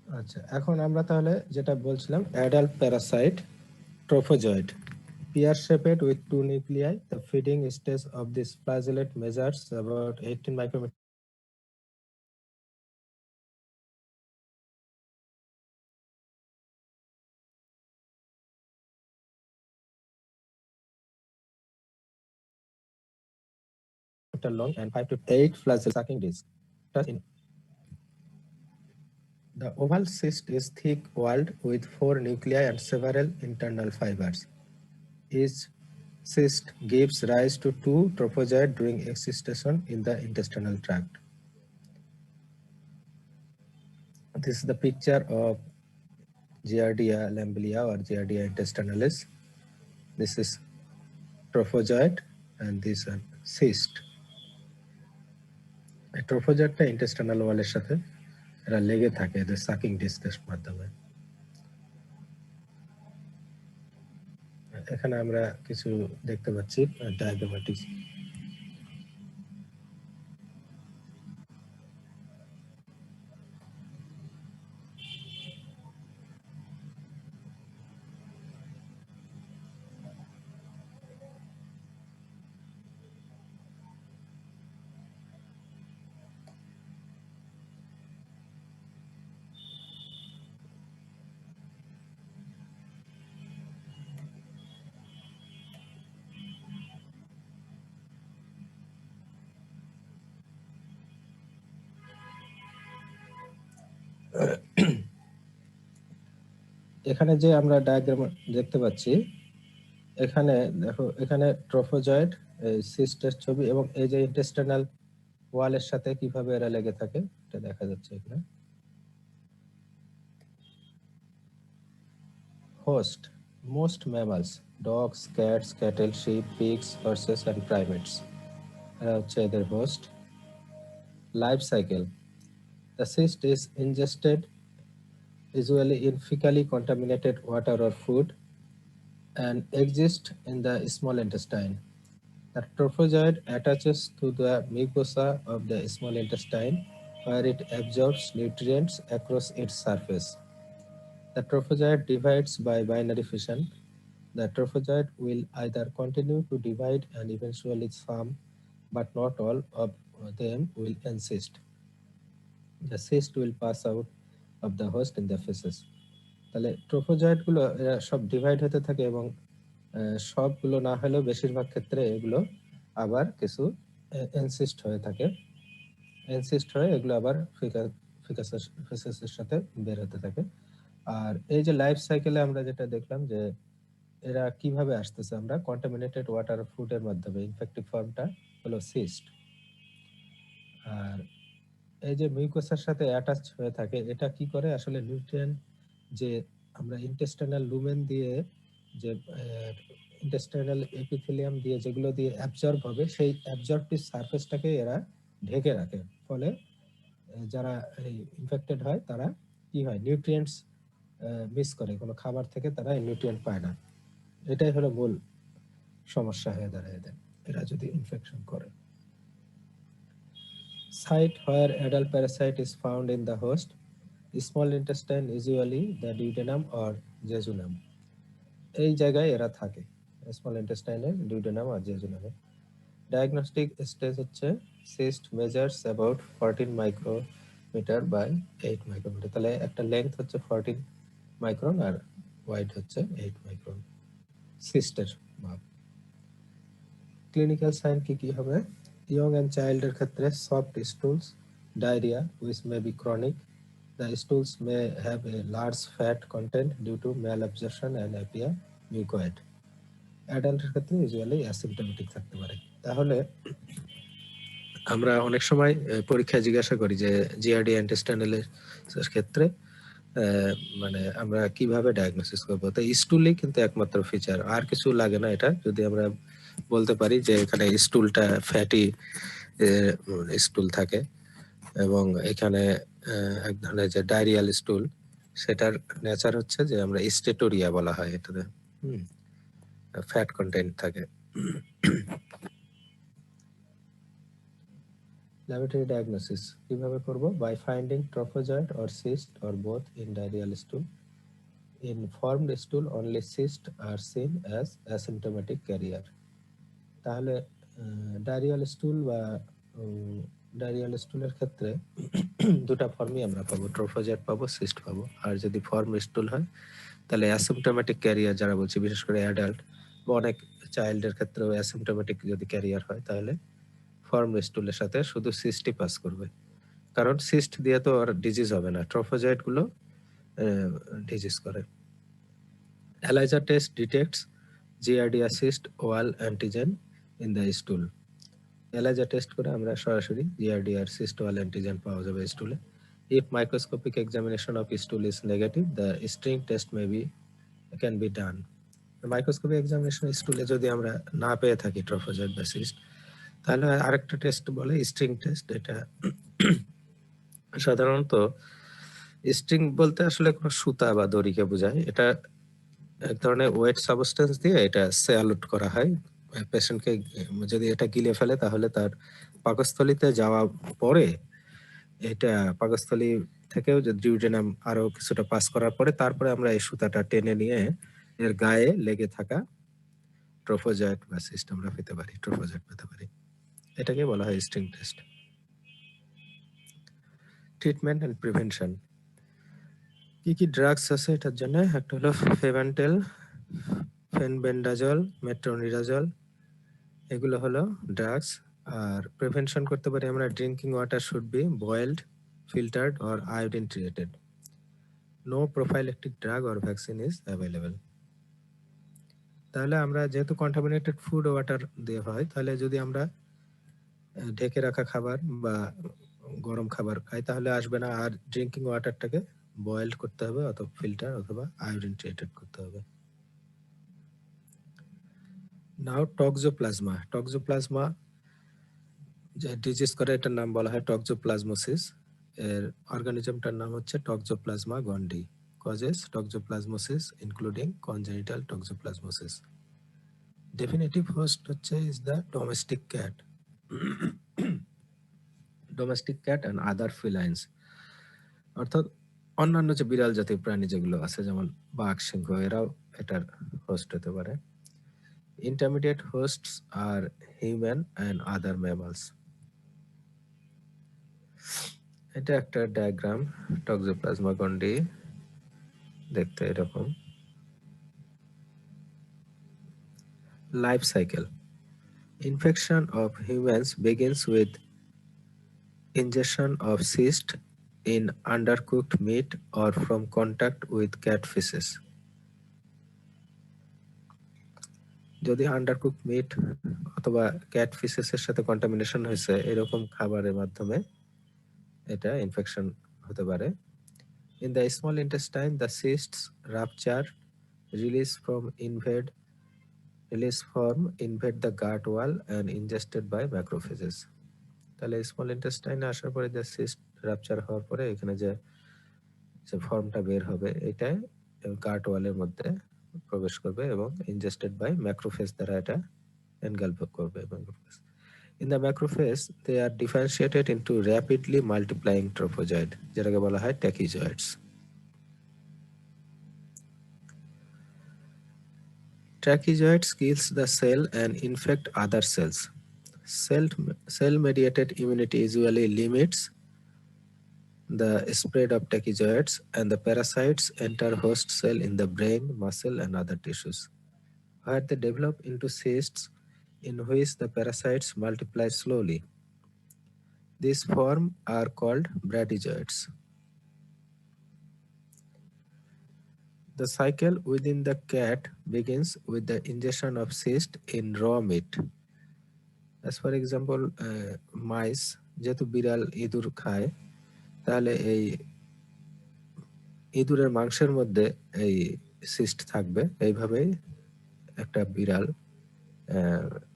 আচ্ছা, এখন আমরা তাহলে যেটা বলছিলাম adult Parasite trophozoite, pear shaped with two nuclei. The feeding stage of this flagellate measures about 18 micrometer long and 5 to 8 flagellate sucking discs. The oval cyst is thick-walled with 4 nuclei and several internal fibers. Each cyst gives rise to 2 trophozoids during excitation in the intestinal tract. This is the picture of Giardia lambelia or Giardia intestinalis. This is trophozoid and this is cyst. ট্রোফোজয়েডটা intestinal ওয়ালের সাথে এরা লেগে থাকে এদের sucking ডিস্কের মাধ্যমে। এখানে আমরা কিছু দেখতে পাচ্ছি ডায়াগ্রামেটিক্স। এখানে যে আমরা ডায়াগ্রাম দেখতে পাচ্ছি, এখানে দেখো এখানে ট্রোফোজয়েড সিস্টের ছবি এবং এই যে ইন্টেস্টাইনাল ওয়ালের সাথে কিভাবে এরা লেগে থাকে এটা দেখা যাচ্ছে এখানে। Host, most mammals, dogs, cats, cattle, sheep, pigs, horses and primates, এরা হচ্ছে এদের host. Life cycle, the cyst is ingested usually in fecally contaminated water or food and exists in the small intestine. The trophozoid attaches to the mucosa of the small intestine where it absorbs nutrients across its surface. The trophozoid divides by binary fission. The trophozoid will either continue to divide and eventually some, but not all of them will encyst. The cyst will pass out of the host in the feces. তাহলে trophozoite গুলো এরা সব divide হতে থাকে এবং সবগুলো না হলেও বেশিরভাগ ক্ষেত্রে এগুলো আবার কিছু এনসিস্ট হয়ে থাকে। এনসিস্ট হয়ে এগুলো আবার ফিকাসের সাথে বের হতে থাকে। আর এই যে লাইফ সাইকেলে আমরা যেটা দেখলাম যে এরা কিভাবে আসতেছে, আমরা কন্টামিনেটেড ওয়াটার ফুডের মাধ্যমে, ইনফেক্টিভ ফর্মটা হলো সিস্ট। আর এই যে মিউকোসার সাথে অ্যাটাচ হয়ে থাকে, এটা কি করে আসলে নিউট্রিয়েন্ট যে আমরা ইন্টেস্টাইনাল লুমেন দিয়ে যে ইন্টেস্টাইনাল এপিথেলিয়াম দিয়ে যেগুলো দিয়ে অ্যাবজর্ব হবে সেই অ্যাবজর্বটিভ সারফেসটাকে এরা ঢেকে রাখে। ফলে যারা ইনফেক্টেড হয় তারা কি হয়, নিউট্রিয়েন্টস মিস করে, কোনো খাবার থেকে তারা নিউট্রিয়েন্ট পায় না। এটাই হলো মূল সমস্যা হয়ে দাঁড়ায় এদের, এরা যদি ইনফেকশন করে। Site where adult parasite is found in the host, small intestine, usually the duodenum or jejunum. এই জায়গায় এরা থাকে, স্মল ইন্টেস্টাইনে, ডিউডেনাম আর জেজুনামে। ডায়াগনস্টিক স্টেজ হচ্ছে cyst measures about 14 micrometer by 8 micrometer. তাহলে একটা লেন্থ হচ্ছে 14 মাইক্রন আর ওয়াইড হচ্ছে 8 মাইক্রন সিস্টের মাপ। ক্লিনিক্যাল সাইন কি কি হবে? ইয়ং অ্যান্ড চাইল্ডের ক্ষেত্রে soft stools, diarrhoea which may be chronic. The stools may have a large fat content due to malabsorption and appear mucoid. অ্যাডাল্টের ক্ষেত্রে ইউজুয়ালি অ্যাসিম্পটোমেটিক থাকতে পারে। তাহলে আমরা অনেক সময় পরীক্ষায় জিজ্ঞাসা করি যে জিআরডি ইন্টেস্টাইনালের ক্ষেত্রে মানে আমরা কিভাবে ডায়াগনোসিস করবো। তো স্টুলই কিন্তু একমাত্র ফিচার, আর কিছু লাগে না। এটা যদি আমরা বলতে পারি যে এখানে স্টুলটা ফ্যাটি স্টুল থাকে এবং এখানে এক ধরনের যে ডায়রিয়াল স্টুল, সেটার নেচার হচ্ছে যে আমরা স্টেটোরিয়া বলা হয় এটাতে, ফ্যাট কন্টেন্ট থাকে। ল্যাবরেটরি ডায়াগনোসিস কিভাবে করব? By finding trophozoite or cyst or both in diarrhoeal stool. In formed stool only cyst are seen as asymptomatic carrier. তাহলে ডায়রিয়াল স্টুল বা ডায়রিয়াল স্টুলের ক্ষেত্রে দুটা ফর্মই আমরা পাবো, ট্রোফোজয়েড পাবো, সিস্ট পাবো। আর যদি ফর্ম স্টুল হয় তাহলে অ্যাসিমটোমেটিক ক্যারিয়ার যারা বলছি, বিশেষ করে অ্যাডাল্ট বা অনেক চাইল্ডের ক্ষেত্রেও অ্যাসিমটোমেটিক যদি ক্যারিয়ার হয় তাহলে ফর্ম স্টুলের সাথে শুধু সিস্টই পাস করবে, কারণ সিস্ট দিয়ে তো আর ডিজিজ হবে না, ট্রোফোজয়েড গুলো ডিজিজ করে। ELISA test detects giardia-cyst wall antigen in the stool. ELISA test করে আমরা সরাসরি giardia cyst wall antigen পাওয়া যাবে স্টুলে। If microscopic examination of stool is negative, the string test can be done. Microscopic examination স্টুলে যদি আমরা না পেয়ে থাকি ট্রফোজয়েড বা সিস্ট, তাহলে আরেকটা টেস্ট বলে স্ট্রিং টেস্ট। এটা সাধারণত স্ট্রিং বলতে আসলে কোনো সুতা বা দড়িকে বোঝায়। এটা এক ধরনের ওয়েট সাবস্টেন্স দিয়ে এটা স্যালুট করা হয় পেশেন্টকে। যদি এটা গিলে ফেলে তাহলে তার পাকস্থলিতে যাওয়া পরে, এটা পাকস্থলী থেকেও যে ডিউডেনাম আরো কিছুটা পাস করার পরে তারপরে আমরা এই সুতাটা টেনে নিয়ে এর গায়ে লেগে থাকা ট্রোফোজয়েড বা সিস্ট আমরা পেতে পারি, ট্রোফোজয়েড পেতে পারি। এটাকে বলা হয় string test. Treatment and prevention. কি কি ড্রাগস আছে এটার জন্য? একটা হলো ফেভান্টেল, ফেনবেন্ডাজল, মেট্রোনিডাজল, এগুলো হলো ড্রাগস। আর প্রিভেনশন করতে পারি আমরা, drinking water should be boiled, filtered or iodine treated. No prophylactic drug or vaccine is available. তাহলে আমরা যেহেতু কন্টামিনেটেড ফুড ওয়াটার দিয়ে হয়, তাহলে যদি আমরা ঢেকে রাখা খাবার বা গরম খাবার খাই তাহলে আসবে না। আর ড্রিঙ্কিং ওয়াটারটাকে বয়েলড করতে হবে অথবা ফিল্টার অথবা আয়োডিন ট্রিটেড করতে হবে। নাও টক্সোপ্লাজমা। টক্সোপ্লাজমা যে ডিজিজ করে এটার নাম বলা হয় টক্সোপ্লাজমোসিস। এর অর্গানিজমটার নাম হচ্ছে toxoplasma gondii. Causes toxoplasmosis including congenital toxoplasmosis. Definitive host হচ্ছে is the domestic cat, domestic cat and other felines, অর্থাৎ অন্যান্য যে বিড়াল জাতীয় প্রাণী যেগুলো আছে যেমন বাঘ, সিংহ, এরাও এটার হোস্ট হতে পারে। Intermediate hosts are human and other mammals. এটা একটা ডায়াগ্রাম টক্সোপ্লাজমা গন্ডি, দেখতে এরকম। Life cycle. Infection of humans begins with ingestion of cyst in undercooked meat or from contact with cat feces. যদি আন্ডারকুক মিট অথবা cat ফিসেসের সাথে contamination হয়েছে এরকম খাবারের মাধ্যমে এটা ইনফেকশন হতে পারে। In the small intestine the cysts rupture, release form invade the gut wall and ingested by macrophages. তাহলে স্মল ইন্টেস্টাইনে আসার পরে যে সিস্ট রাপচার হওয়ার পরে এখানে যে ফর্মটা বের হবে এটাই গাট ওয়ালের মধ্যে প্রবেশ করবে এবং ইনজেস্টেড বাই ম্যাক্রোফেজ দ্বারা এটা এনগালভ করবে। In the macrophage, they are differentiated into rapidly multiplying trophozoid, যেটাকে বলা হয় ট্যাকিজয়েডস। Trachezoids kills the cell and infect other cells. Cell-mediated immunity usually limits the spread of trachezoids, and the parasites enter host cell in the brain, muscle, and other tissues, where they develop into cysts in which the parasites multiply slowly. These forms are called bradyzoids. The cycle within the cat begins with the ingestion of cyst in raw meat. As for example, mice, যেহেতু বিড়াল ইঁদুর খায়, তাহলে এই ইঁদুরের মাংসের মধ্যে এই সিস্ট থাকবে। এইভাবেই একটা বিড়াল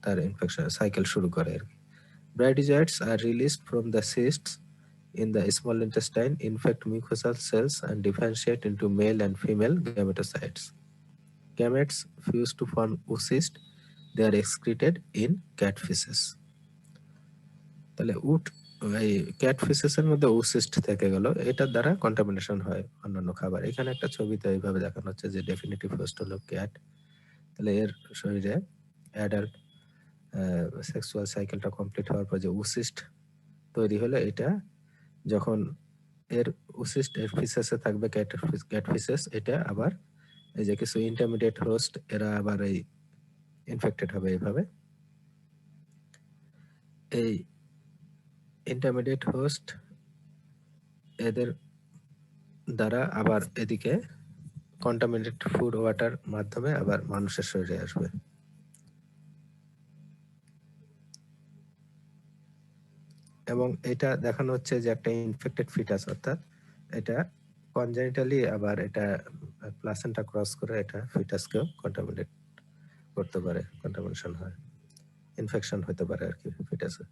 তার ইনফেকশন সাইকেল শুরু করে আর কি। Bradyzoids are released from the cysts in the small intestine, infect mucosal cells, and differentiate into male and female gametocytes. Gametes fuse to form oocyst. They are excreted in cat feces. তাহলে উট এই cat ফিসেসের মধ্যে ওসিস্ট থেকে গেল, এটার দ্বারা contamination হয় অন্যান্য খাবার। এখানে একটা ছবিতে এইভাবে দেখানো হচ্ছে যে ডেফিনেটিভ হোস্ট হলো ক্যাট। তাহলে এর শরীরে অ্যাডাল্ট সেক্সুয়াল সাইকেলটা কমপ্লিট হওয়ার পর যে ওসিস্ট তৈরি হলো, এটা যখন এর ওসিস্ট এর ফিসেসে থাকবে, ক্যাট ফিসেস, এটা আবার এই যে কিছু ইন্টারমিডিয়েট হোস্ট এরা আবার এই ইনফেক্টেড হবে এইভাবে। এই ইন্টারমিডিয়েট হোস্ট এদের দ্বারা আবার এদিকে কন্টামিনেটেড ফুড ওয়াটার মাধ্যমে আবার মানুষের শরীরে আসবে। এবং এটা দেখানো হচ্ছে যে একটা ইনফেক্টেড ফিটাস, অর্থাৎ এটা কনজেনিটালি আবার এটা প্লাসেন্টা ক্রস করে এটা ফিটাসকেও কন্টামিনেট করতে পারে, কন্টামিনেশন হয়, ইনফেকশন হতে পারে আর কি ফিটাসে।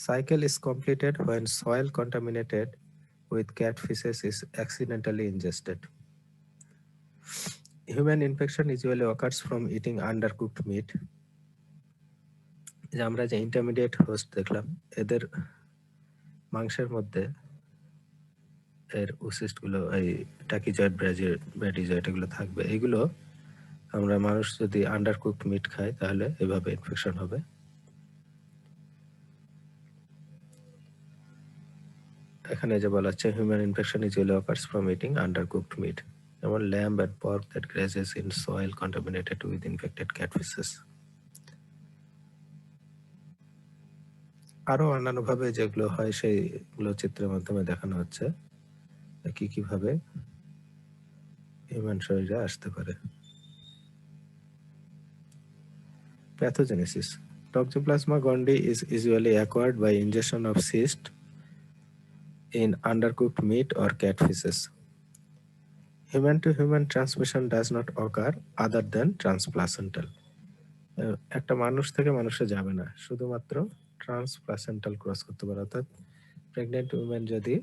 Cycle is completed when soil contaminated with cat feces is accidentally ingested. Human infection usually occurs from eating undercooked meat. যে আমরা যে ইন্টারমিডিয়েট হোস্ট দেখলাম, এদের মাংসের মধ্যে এর ওসিস্ট গুলো, এই টাকিজয়েড, ব্র্যাডিজয়েড এগুলো থাকবে। এগুলো আমরা মানুষ যদি আন্ডারকুকড মিট খাই তাহলে এভাবে ইনফেকশন হবে। এখানে যে বলা হচ্ছে human infection usually occurs from eating undercooked meat, যেমন lamb and pork that grazes in soil contaminated with infected cat faeces. আরো অন্যান্য ভাবে যেগুলো হয় সেইগুলো চিত্রের মাধ্যমে দেখানো হচ্ছে কি কিভাবে হিউম্যান শরীরে আসতে পারে। Pathogenesis. Toxoplasma gondii is usually acquired by ingestion of cyst in undercooked meat or cat feces. Human to human transmission does not occur other than transplacental. একটা মানুষ থেকে মানুষে যাবে না, শুধুমাত্র ট্রান্সপ্লাসেন্টাল ক্রস করতে পারে, অর্থাৎ প্রেগনেন্ট উইমেন যদি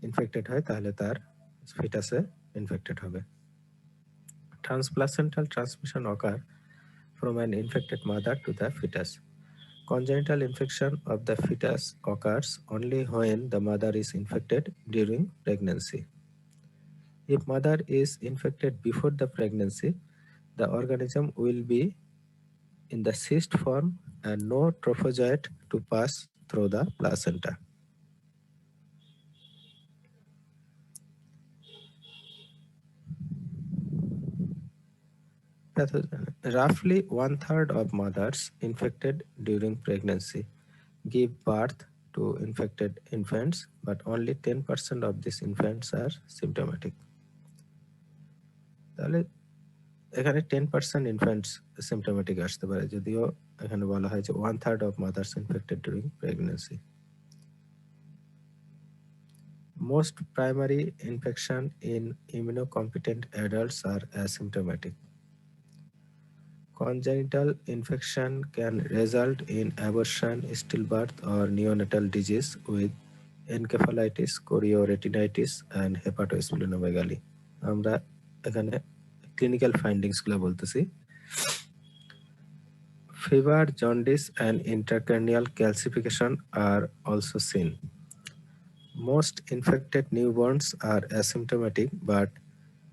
ইনফেক্টেড হয় তাহলে তার ফিটাসে ইনফেক্টেড হবে। Transplacental transmission occur from an infected mother to the fetus. Congenital infection of the fetus occurs only when the mother is infected during pregnancy. If mother is infected before the pregnancy, the organism will be in the cyst form and no trophozoite to pass through the placenta. Roughly one-third of mothers infected during pregnancy give birth to infected infants, but only 10% of these infants are symptomatic. তাহলে এখানে 10% infants symptomatic আসতে পারে, যদিও এখানে বলা হয় যে 1/3 of mothers infected during pregnancy. Most primary infection in immunocompetent adults are asymptomatic. Congenital infection can result in abortion, stillbirth, or neonatal disease with encephalitis, chorioretinitis, and hepatosplenomegaly. আমরা এখানে ক্লিনিক্যাল ফাইন্ডিংস গুলো বলতেছি। Fever, jaundice, and intracranial calcification are also seen. Most infected newborns are asymptomatic, but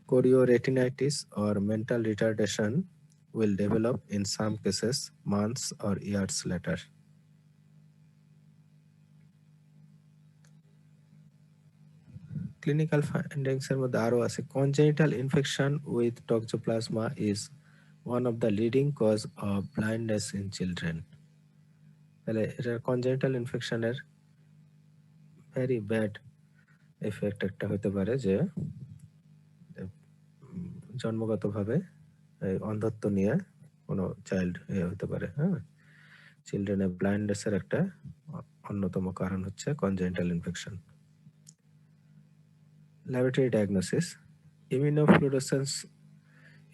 chorioretinitis or mental retardation will develop in some cases months or years later. Clinical findings এর মধ্যে আরো আছে congenital infection with toxoplasma is one of the leading cause of blindness in children. তাহলে এটা congenital infection এর very bad effect একটা হতে পারে যে জন্মগতভাবে এই অন্ধত্ব নিয়ে কোনো চাইল্ড হতে পারে। হ্যাঁ, চিলড্রেনের ব্লাইন্ডনেসের একটা অন্যতম কারণ হচ্ছে congenital infection. Laboratory diagnosis,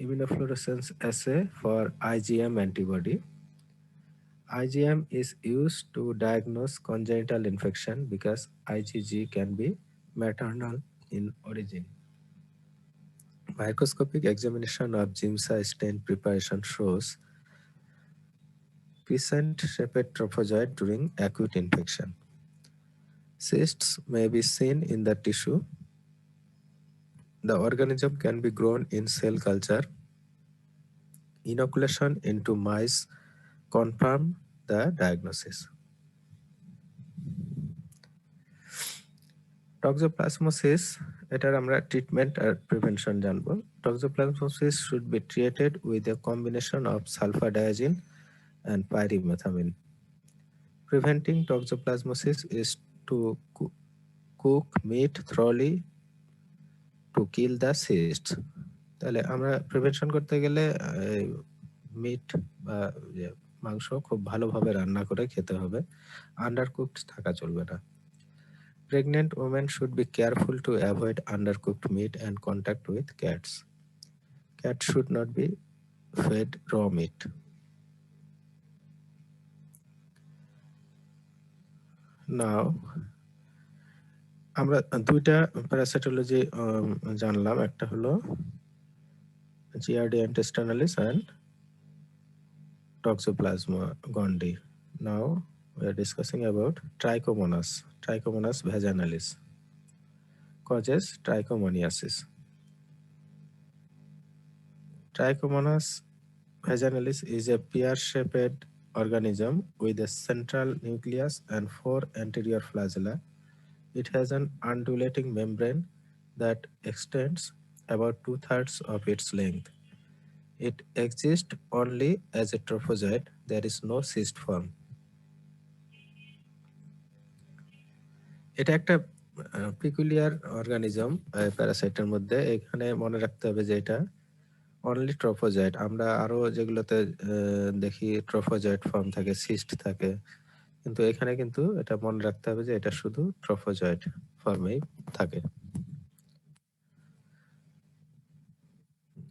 immunofluorescence assay for IgM antibody. IgM is used to diagnose congenital infection because IgG can be maternal in origin. Microscopic examination of Giemsa stain preparation shows crescent-shaped trophozoite during acute infection. Cysts may be seen in the tissue. The organism can be grown in cell culture. Inoculation into mice confirm the diagnosis. Toxoplasmosis এটার আমরা treatment আর prevention জানবো। Toxoplasmosis should be treated with a combination of sulfadiazine and pyrimethamine. Preventing toxoplasmosis is to cook meat thoroughly to kill the cysts. তাহলে আমরা prevention করতে গেলে meet বা মাংস খুব ভালোভাবে রান্না করে খেতে হবে, আন্ডারকুকড থাকা চলবে না। Pregnant women should be careful to avoid undercooked meat and contact with cats. Cats should not be fed raw meat. Now, আমরা দুইটা প্যারাসাইটোলজি জানলাম, একটা হলো Giardia intestinalis and Toxoplasma gondii. Now we are discussing about Trichomonas vaginalis. Causes trichomoniasis. Trichomonas vaginalis is a pear-shaped organism with a central nucleus and 4 anterior flagella. It has an undulating membrane that extends about 2/3 of its length. It exists only as a trophozoite. There is no cyst form. এটা একটা peculiar organism প্যারাসাইটের মধ্যে। এখানে মনে রাখতে হবে যে এটা only ট্রোফোজয়েট। আমরা আরো যেগুলোতে দেখি ট্রোফোজয়েট ফর্ম থাকে, সিস্ট থাকে, কিন্তু এখানে কিন্তু এটা মনে রাখতে হবে যে এটা শুধু ট্রোফোজয়েট ফর্মেই থাকে।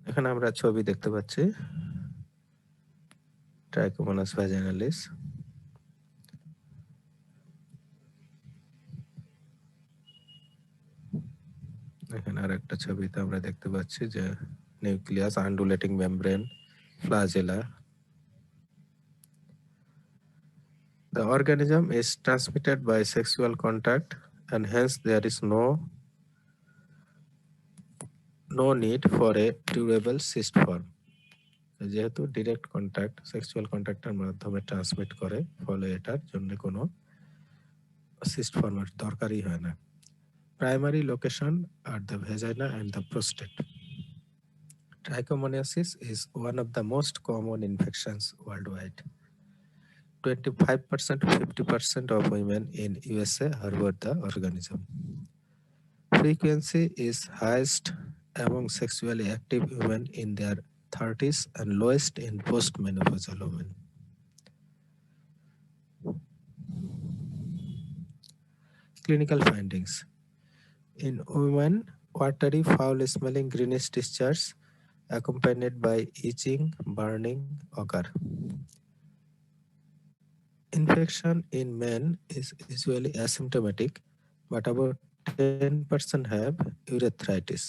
এখানে আমরা ছবি দেখতে পাচ্ছি ট্রাইকোমোনাস ভ্যাজিনালিস। এখানে আর একটা ছবিতে আমরা দেখতে পাচ্ছি যে nucleus, undulating membrane, flagella. The organism is transmitted by sexual contact and hence there is no need for a durable cyst form. যেহেতু ডিরেক্ট কন্ট্যাক্ট, সেক্সুয়াল কন্ট্যাক্টের মাধ্যমে ট্রান্সমিট করে, ফলে এটার জন্য কোনো সিস্ট ফর্মের দরকারই হয় না। Primary location are the vagina and the prostate. Trichomoniasis is one of the most common infections worldwide. 25% to 50% of women in USA harbor the organism. Frequency is highest among sexually active women in their 30s and lowest in postmenopausal women. Clinical findings. In women, watery, foul-smelling greenish discharge accompanied by itching, burning occur. Infection in men is usually asymptomatic, but about 10% have urethritis.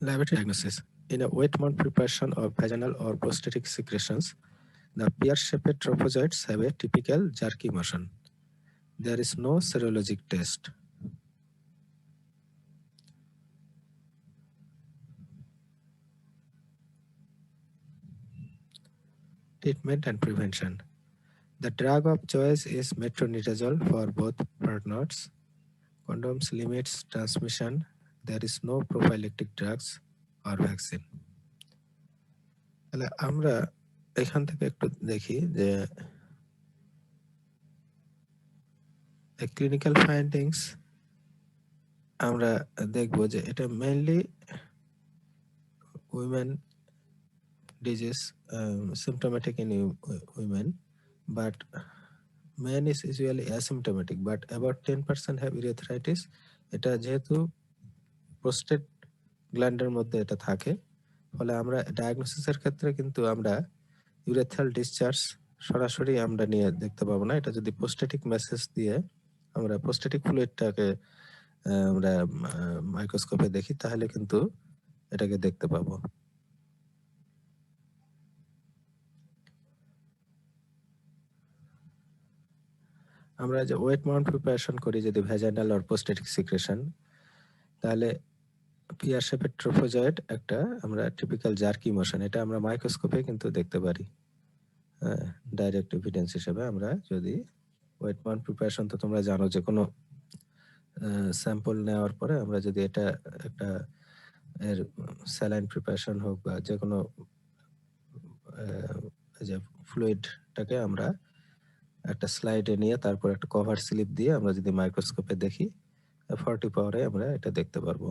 Laboratory diagnosis. In a wet mount preparation of vaginal or prostatic secretions, the pear-shaped trophozoites have a typical jerky motion. There is no serologic test. Treatment and prevention. The drug of choice is metronidazole for both partners. Condoms limits transmission. There is no prophylactic drugs or vaccine. তাহলে আমরা এখান থেকে একটু দেখি যে clinical findings আমরা দেখব যে এটা mainly women disease, symptomatic in women, but men is usually asymptomatic, but about 10% have urethritis. এটা যেহেতু প্রোস্টেট গ্ল্যান্ডের মধ্যে এটা থাকে, ফলে আমরা ডায়াগনোসিসের ক্ষেত্রে কিন্তু আমরা ইউরেথ্রাল ডিসচার্জ সরাসরি আমরা নিয়ে দেখতে পাবো না। এটা যদি প্রোস্টেটিক মেসেজ দিয়ে আমরা প্রোস্টেটিক ফ্লুইডটাকে আমরা মাইক্রোস্কোপে দেখি তাহলে কিন্তু এটাকে দেখতে পাবো। আমরা যে ওয়েট মাউন্ট প্রিপারেশন করি যদি ভ্যাজাইনাল অর প্রোস্টেটিক সিক্রেশন, তাহলে পিয়ার শেপের ট্রোফোজয়েড একটা আমরা টিপিক্যাল জার্কি মোশন, এটা আমরা মাইক্রোস্কোপে কিন্তু দেখতে পারি। হ্যাঁ, ডাইরেক্ট এভিডেন্স হিসেবে আমরা যদি ওয়েট মাউন্ট প্রিপারেশন, তো তোমরা জানো যে কোনো স্যাম্পল নেওয়ার পরে আমরা যদি এটা একটা এর স্যালাইন প্রিপারেশন হোক বা যে কোনো যে ফ্লুইডটাকে আমরা একটা স্লাইডে নিয়ে তারপর একটা কভার স্লিপ দিয়ে আমরা যদি মাইক্রোস্কোপে দেখি 40 পাওয়ারে আমরা এটা দেখতে পারবো।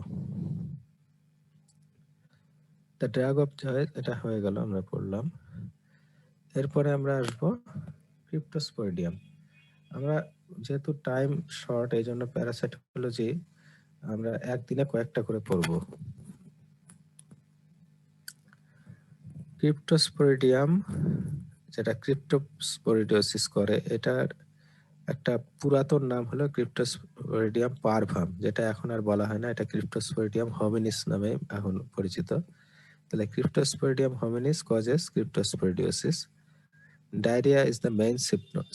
দ্য ড্রাগ অফ চয়েস এটা হয়ে গেল, আমরা পড়লাম। এরপরে আমরা আসবো ক্রিপ্টোস্পোরিডিয়াম। আমরা যেহেতু টাইম শর্ট, এই জন্য প্যারাসাইটোলজি আমরা একদিনে কয়েকটা করে পড়বো। ক্রিপ্টোস্পোরিডিয়াম যেটা ক্রিপ্টোস্পোরিডিওসিস করে, এটার একটা পুরাতন নাম হলো ক্রিপ্টোস্পোরিডিয়াম পারভাম, যেটা এখন আর বলা হয় না, এটা ক্রিপ্টোস্পোরিডিয়াম হোমিনিস নামে এখন পরিচিত। তাহলে cryptosporidium hominis causes cryptosporidiosis. Diarrhoea is the main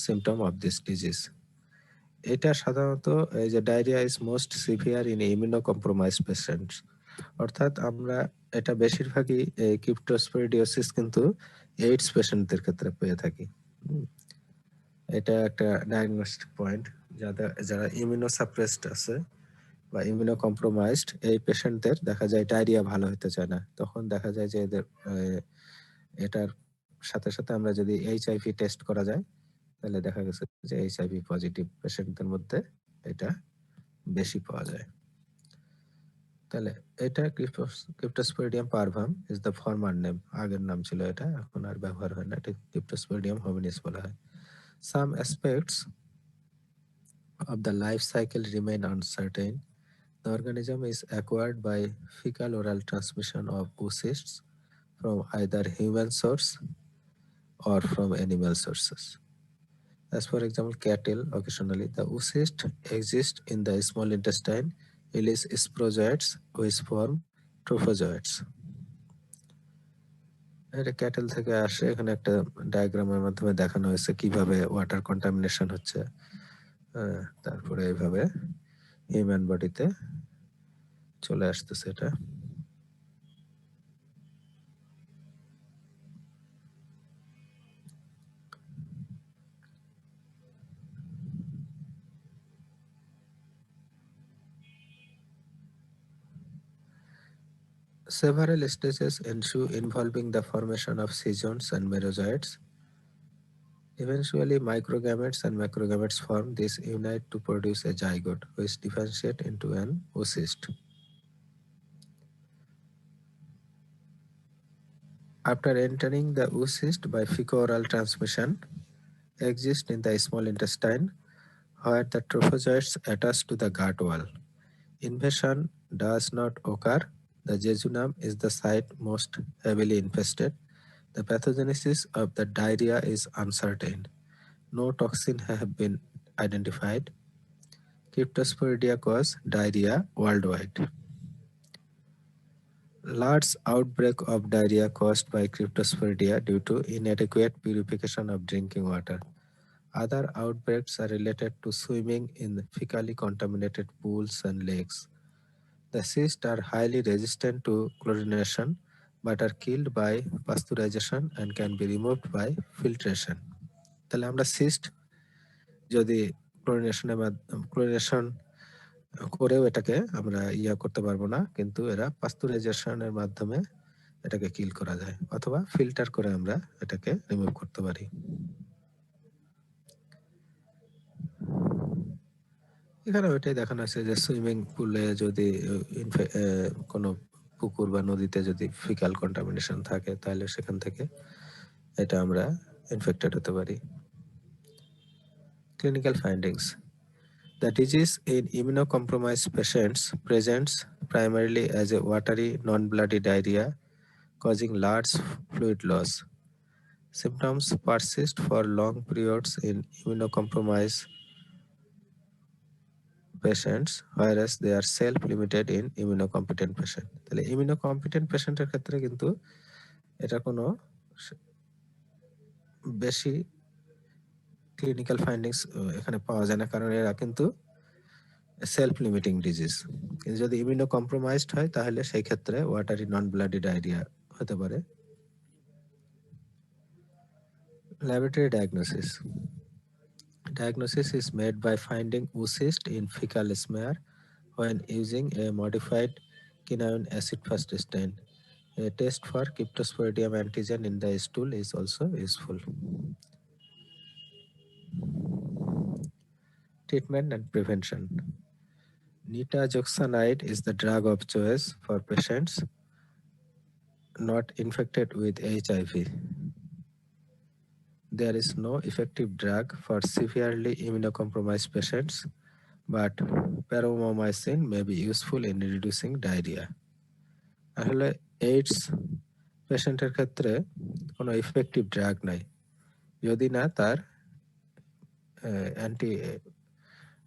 symptom of this disease. এটা সাধারণত এই যে diarrhoea is most severe in immuno compromise patients, অর্থাৎ আমরা এটা বেশিরভাগই এই ক্রিপ্টোস্পোরিডিওসিস কিন্তু এইডস পেশেন্টদের ক্ষেত্রে পেয়ে থাকি। এটা একটা ডায়াগনস্টিক পয়েন্ট, যারা ইমিউনো সাপ্রেসড আছে বা ইমিউনো কম্প্রোমাইজড, এই পেশেন্টদের দেখা যায় ডায়রিয়া ভালো হতে চায় না। তখন দেখা যায় যে এদের এটার সাথে সাথে আমরা যদি এইচআইভি টেস্ট করা যায়, তাহলে দেখা গেছে যে এইচআইভি পজিটিভ পেশেন্টদের মধ্যে এটা বেশি পাওয়া যায়। তাহলে এটা cryptosporidium পারভাম is the former name, আগের নাম ছিল এটা, এখন আর ব্যবহার হয় না, এটা ক্রিপ্টোস্পোরিডিয়াম হোমিনিস বলা হয়। সাম aspects of the life cycle remain uncertain. The organism is acquired by fecal oral transmission of oocysts from either human source or from animal sources. As for example, cattle, occasionally the oocyst exist in the small intestine, release sporozoites which form trophozoites. এটা cattle থেকে আসে, এখানে একটা ডায়াগ্রামের মাধ্যমে দেখানো হয়েছে কিভাবে ওয়াটার কন্টামিনেশন হচ্ছে। তারপরে এইভাবে হিউম্যান বডিতে চলে আসতেছে এটা। Several stages ensue involving the formation of seasons and merozoites. Eventually, microgametes and macrogametes form. These unite to produce a zygote, which differentiate into an oocyst. After entering the oocyst by fecal-oral transmission, exist in the small intestine, where the trophozoites attach to the gut wall. Invasion does not occur. The jejunum is the site most heavily infested. The pathogenesis of the diarrhea is uncertain. No toxin have been identified. Cryptosporidia cause diarrhea worldwide. Large outbreak of diarrhea caused by Cryptosporidia due to inadequate purification of drinking water. Other outbreaks are related to swimming in fecally contaminated pools and lakes. The cysts are highly resistant to chlorination but are killed by pasteurization and can be removed by filtration. তাহলে আমরা cyst যদি chlorination করেও এটাকে আমরা করতে পারবো না, কিন্তু এরা পাস্তুরাইজেশনের মাধ্যমে এটাকে কিল করা যায়, অথবা ফিল্টার করে আমরা এটাকে রিমুভ করতে পারি। এখানে ওইটাই দেখানো আছে যে সুইমিং পুলে যদি কোনো পুকুর বা নদীতে যদি ফিকাল কন্টামিনেশন থাকে, তাহলে সেখান থেকে এটা আমরা ইনফেক্টেড হতে পারি। Clinical findings: The disease in immunocompromised patients presents primarily as a watery, non-bloody diarrhea causing large fluid loss. Symptoms persist for long periods in immunocompromised patients, whereas they are self-limited in immunocompetent patient. তাহলে immunocompetent পেশেন্টের ক্ষেত্রে কিন্তু এটা কোনো বেশি clinical findings এখানে পাওয়া যায় না, কারণ এরা কিন্তু সেলফ লিমিটিং ডিজিজ। কিন্তু যদি ইমিউনো কম্প্রোমাইজড হয় তাহলে সেই ক্ষেত্রে ওয়াটারি নন ব্লাডি ডায়রিয়া হতে পারে। Laboratory diagnosis. Diagnosis is made by finding oocyst in fecal smear when using a modified quinine acid fast stain. A test for Cryptosporidium antigen in the stool is also useful. Treatment and prevention. Nitazoxanide is the drug of choice for patients not infected with HIV. There is no effective drug for severely immunocompromised patients, but paromomycin may be useful in reducing diarrhea. আসলে AIDS পেশেন্টের ক্ষেত্রে কোনো effective drug নাই, যদি না তার anti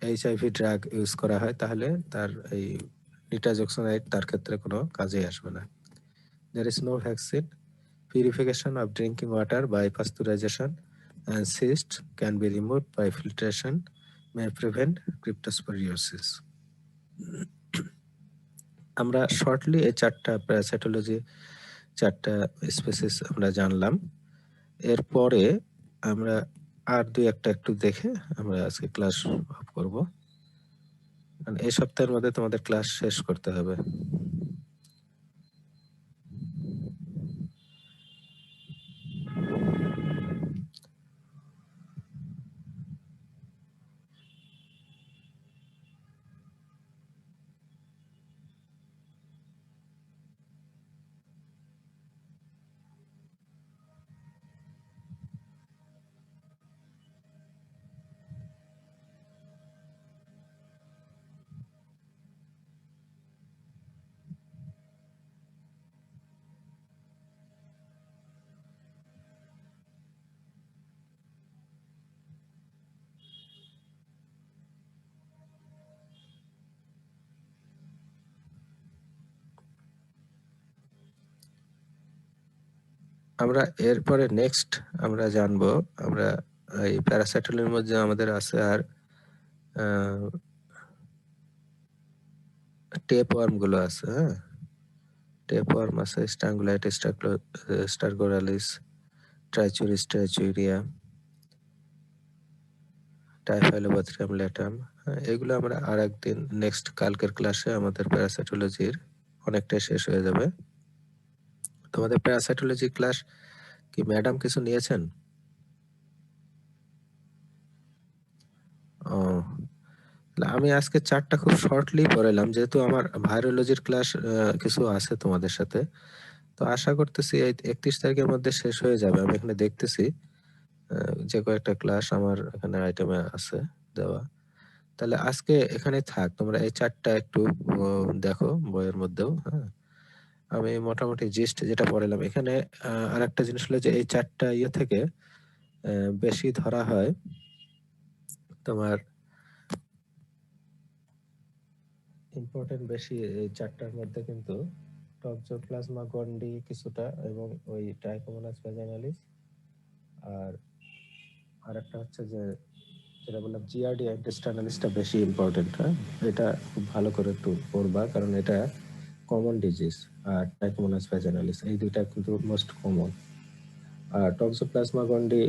HIV drug use করা হয় তাহলে তার এই নিটাজোক্সানাইড তার ক্ষেত্রে কোনো কাজে আসবে না। There is no vaccine. Purification of drinking water by pasteurization and cysts can be removed by filtration may prevent cryptosporiosis. আমরা শর্টলি এই চারটা প্যারাসাইটোলজি চারটা স্পেসিস আমরা জানলাম। এরপরে আমরা আর দুই একটা একটু দেখে আমরা আজকে ক্লাস অফ করব, কারণ এই সপ্তাহের মধ্যে তোমাদের ক্লাস শেষ করতে হবে। আমরা এরপরে নেক্সট আমরা জানবো, আমরা এই প্যারাসাইটোলের মধ্যে আমাদের আছে আর টেপ ওয়ার্ম গুলো আছে। হ্যাঁ, টেপ ওয়ার্ম আছে, স্ট্রাঙ্গুলাইটিস, স্টারগোরালিস, ট্রাইচুরিস, ট্রাইচুরিয়া, টাইফাইলোবাথ্রিয়াম ল্যাটাম। এগুলো আমরা আর একদিন নেক্সট কালকের ক্লাসে আমাদের প্যারাসাইটোলজির অনেকটাই শেষ হয়ে যাবে। তোমাদের প্যারাসাইটোলজি ক্লাস কি ম্যাডাম কিছু নিয়েছেন? ও, আমি আজকে চারটা খুব শর্টলি পড়াইলাম, যেহেতু আমার ভাইরোলজির ক্লাস কিছু আছে তোমাদের সাথে, তো আশা করতেছি এই 31 তারিখের মধ্যে শেষ হয়ে যাবে। আমি এখানে দেখতেছি যে কয়েকটা ক্লাস আমার এখানে আইটেমে আছে দেওয়া। তাহলে আজকে এখানে থাক, তোমরা এই চারটা একটু দেখো বইয়ের মধ্যেও। হ্যাঁ, আমি মোটামুটি জিস্ট যেটা পড়ালাম এখানে আর একটা জিনিস হলো যে এই চারটা ইয়ে থেকে বেশি ধরা হয় তোমার ইম্পর্টেন্ট বেশি এই চারটার মধ্যে কিন্তু টক্সোপ্লাজমা গন্ডি কিছুটা এবং ওই ট্রাইকোমোনাস ভ্যাজাইনালিস আর আরেকটা হচ্ছে যে যেটা বললাম জিআরডি ইন্টেস্টাইনালিসটা বেশি ইম্পর্টেন্ট। হ্যাঁ, এটা খুব ভালো করে একটু পড়বা, কারণ এটা কমন ডিজিজ। আর ট্রাইকোমোনাস ভ্যাজাইনালিস এই দুইটা কিন্তু মোস্ট কমন। আর টক্সোপ্লাজমা গন্ডি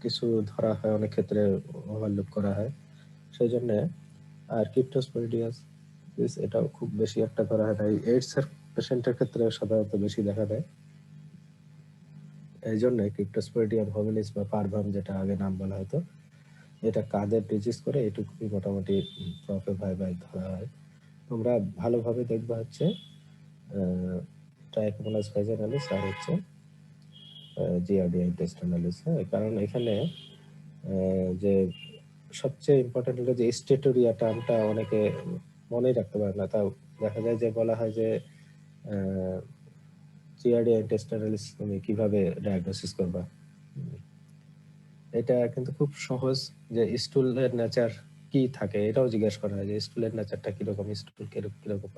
কিছু ধরা হয়, অনেক ক্ষেত্রে ওভারলুক করা হয় সেই জন্য। আর ক্রিপ্টোস্পোরিডিয়াস এটাও খুব বেশি একটা ধরা হয় না, এইডস এর পেশেন্টের ক্ষেত্রে সাধারণত বেশি দেখা দেয়। এই জন্য ক্রিপ্টোস্পোরিডিয়াম হোমিনিস বা পারভাম, যেটা আগে নাম বলা হতো, এটা কাদের ডিজিজ করে এটুকুই মোটামুটি প্রপে ভাই ধরা হয়। তোমরা ভালোভাবে দেখবা হচ্ছে ট্রাইকোমোনাস ভ্যাজাইনালিস আর হচ্ছে জিআরডি ইন্টেস্টাইনালিস। হ্যাঁ, কারণ এখানে যে সবচেয়ে ইম্পর্টেন্ট হলো যে স্টেটোরিয়া টার্মটা অনেকে মনেই রাখতে পারে না। তাও দেখা যায় যে বলা হয় যে জিআরডি ইন্টেস্টাইনালিস তুমি কিভাবে ডায়াগনোসিস করবা। এটা কিন্তু খুব সহজ, যে স্টুলের নেচার কি থাকে এটাও জিজ্ঞেস করা হয় যে স্টুলের নেচারটা কিরকম, কিরকম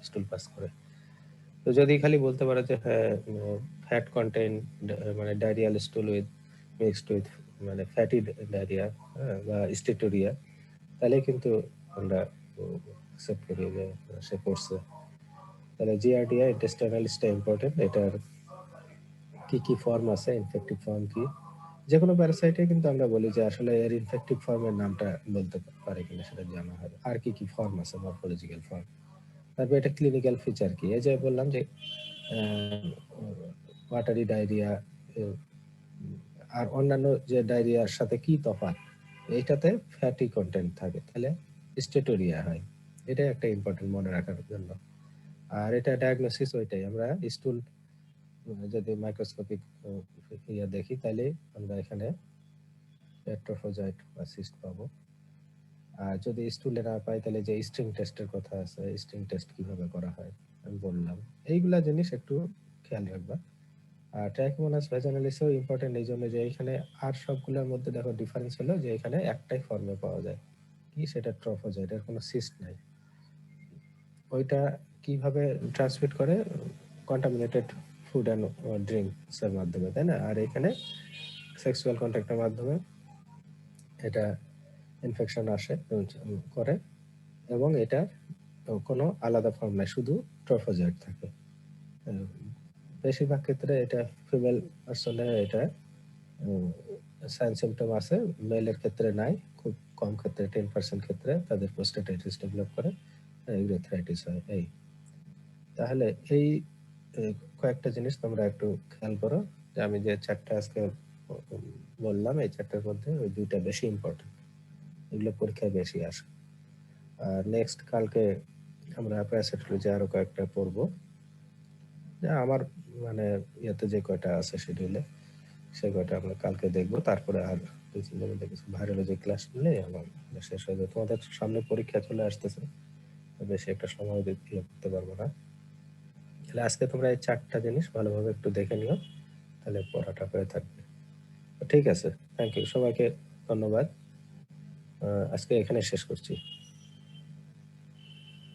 স্টুল পাস করে। তো যদি খালি বলতে পারে যে হ্যাঁ ফ্যাট কন্টেন্ট মানে ডায়রিয়াল স্টুল উইথ মিক্সড উইথ মানে ফ্যাটি ডায়রিয়া বা স্টেটোরিয়া, তাহলে কিন্তু আমরা অ্যাকসেপ্ট করি যে সে করছে। তাহলে জিআরডিআই ইন্টেস্টাইনাল স্টে ইম্পর্টেন্ট, এটার কি কি ফর্ম আছে, ইনফেক্টিভ ফর্ম কি, যে কোনো প্যারাসাইটে কিন্তু আমরা বলি যে আসলে এর ইনফেক্টিভ ফর্মের নামটা বলতে পারে কিনা সেটা জানা হবে, আর কি কি ফর্ম আছে মরফোলজিক্যাল ফর্ম। তারপর এটা ক্লিনিক্যাল ফিচার কি, এই যে বললাম যে ওয়াটারি ডায়রিয়া আর অন্যান্য যে ডায়রিয়ার সাথে কি তফাৎ, এইটাতে ফ্যাটি কন্টেন্ট থাকে তাহলে স্টেটোরিয়া হয়। এটাই একটা ইম্পর্টেন্ট মনে রাখার জন্য। আর এটা ডায়াগনোসিস ওইটাই, আমরা স্টুল যদি মাইক্রোস্কোপিক ইয়া দেখি তাহলে আমরা এখানে ট্রফোজয়েড বা সিস্ট পাবো। আর যদি স্টুলে না পাই তাহলে যে স্ট্রিং টেস্টের কথা আছে, স্ট্রিং টেস্ট কিভাবে করা হয় আমি বললাম। এইগুলা জিনিস একটু খেয়াল রাখবা। আর ট্রাইকোমোনাস ভ্যাজানালিসও ইম্পর্টেন্ট এই জন্য যে এখানে আর সবগুলোর মধ্যে দেখো ডিফারেন্স হলো যে এখানে একটাই ফর্মে পাওয়া যায়, কি সেটা ট্রফোজয়েড, এর কোনো সিস্ট নাই। ওইটা কিভাবে ট্রান্সমিট করে, কন্টামিনেটেড ফুড অ্যান্ড ড্রিঙ্কস এর মাধ্যমে, তাই না? আর এখানে সেক্সুয়াল কন্ট্যাক্টের মাধ্যমে এটা ইনফেকশন আসে করে, এবং এটা কোনো আলাদা ফর্ম নাই, শুধু ট্রফোজয়েড থাকে। বেশিরভাগ ক্ষেত্রে এটা ফিমেল পার্সনে এটা সাইন সিমটম আছে, মেলের ক্ষেত্রে নাই, খুব কম ক্ষেত্রে 10% ক্ষেত্রে তাদের প্রোস্টেটাইটিস ডেভেলপ করে, ইউরেথ্রাইটিস হয়। এই তাহলে এই কয়েকটা জিনিস তোমরা একটু খেয়াল করো যে আমি যে চারটা আজকে বললাম এই চারটার মধ্যে ওই দুইটা বেশি ইম্পর্টেন্ট, এগুলো পরীক্ষায় বেশি আসে। আর নেক্সট কালকে আমরা প্যারাসাইটোলজি আরো কয়েকটা পড়বো, আমার মানে ইয়েতে যে কয়টা আছে শিডিউলে সে কয়টা আমরা কালকে দেখবো। তারপরে আর কিছু ভাইরোলজি ক্লাস নিলে আমার শেষ হয়ে যাবে। তোমাদের সামনে পরীক্ষা চলে আসতেছে, বেশি একটা সময় দিতে করতে পারবো না। তাহলে আজকে তোমরা এই চারটা জিনিস ভালোভাবে একটু দেখে নিও, তাহলে পড়াটা হয়ে থাকবে। ঠিক আছে, থ্যাংক ইউ, সবাইকে ধন্যবাদ। আজকে এখানে শেষ করছি।